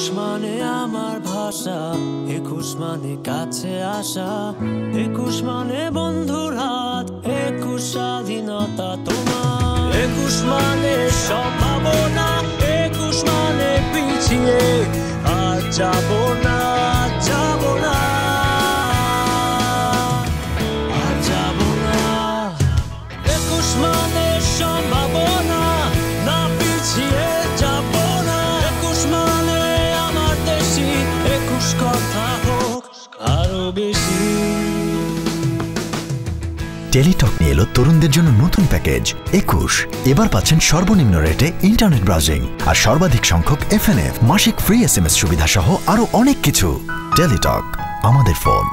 একুশ মানে আমার ভাষা, একুশ মানে কাছে আসা, একুশ মানে বন্ধুর হাত, একুশ স্বাধীনতা তোমার, একুশ মানে সম্ভাবনা, একুশ মানে পিছিয়ে আর যাবো না, যাবো না, আর যাবো না। একুশ মানে সম্ভাবনা, না পিছিয়ে যাবো না। একুশ মানে আমার দেশি, একুশ কথা হোক আরো বেশি। টেলিটক নিয়ে এলো তরুণদের জন্য নতুন প্যাকেজ 21। এবার পাচ্ছেন সর্বনিম্ন রেটে ইন্টারনেট ব্রাউজিং আর সর্বাধিক সংখ্যক FNF, মাসিক ফ্রি SMS সুবিধা সহ আরো অনেক কিছু। টেলিটক, আমাদের ফোন।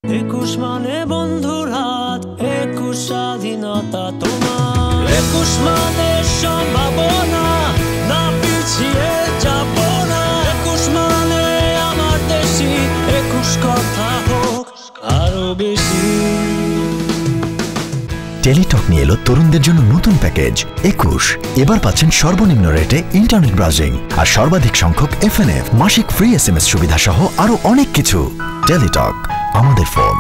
একুশ মানে বন্ধুর হাত, একুশ স্বাধীনতা তোমার, একুশ মানে সম্ভাবনা, না পিছিয়ে যাবো না। একুশ মানে আমার দেশি, একুশ কথা হোক আরো বেশি। টেলিটক নিয়ে এলো তরুণদের জন্য নতুন প্যাকেজ 21। এবার পাচ্ছেন সর্বনিম্ন রেটে ইন্টারনেট ব্রাউজিং আর সর্বাধিক সংখ্যক FNF, মাসিক ফ্রি SMS সুবিধা সহ আরো অনেক কিছু। টেলিটক, আমাদের ফোন।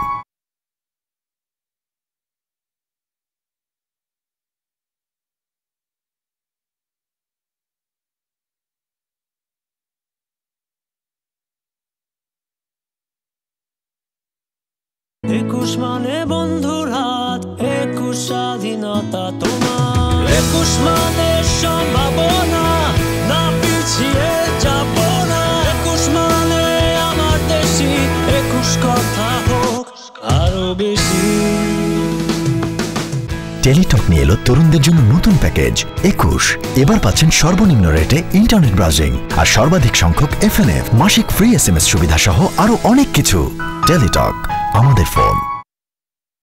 একুশ মানে বন্ধুর হাত, একুশ স্বাধীনতা তোমার, একুশ মানে সম্ভাবনা, না পিছিয়ে যাবো না। একুশ মানে আমার দেশি, একুশ কথা হোক আরো বেশি। টেলিটক নিয়ে এলো তরুণদের জন্য নতুন প্যাকেজ 21। এবার পাচ্ছেন সর্বনিম্ন রেটে ইন্টারনেট ব্রাউজিং আর সর্বাধিক সংখ্যক FNF, মাসিক ফ্রি SMS সুবিধা সহ আরো অনেক কিছু। টেলিটক, আমাদের ফোন।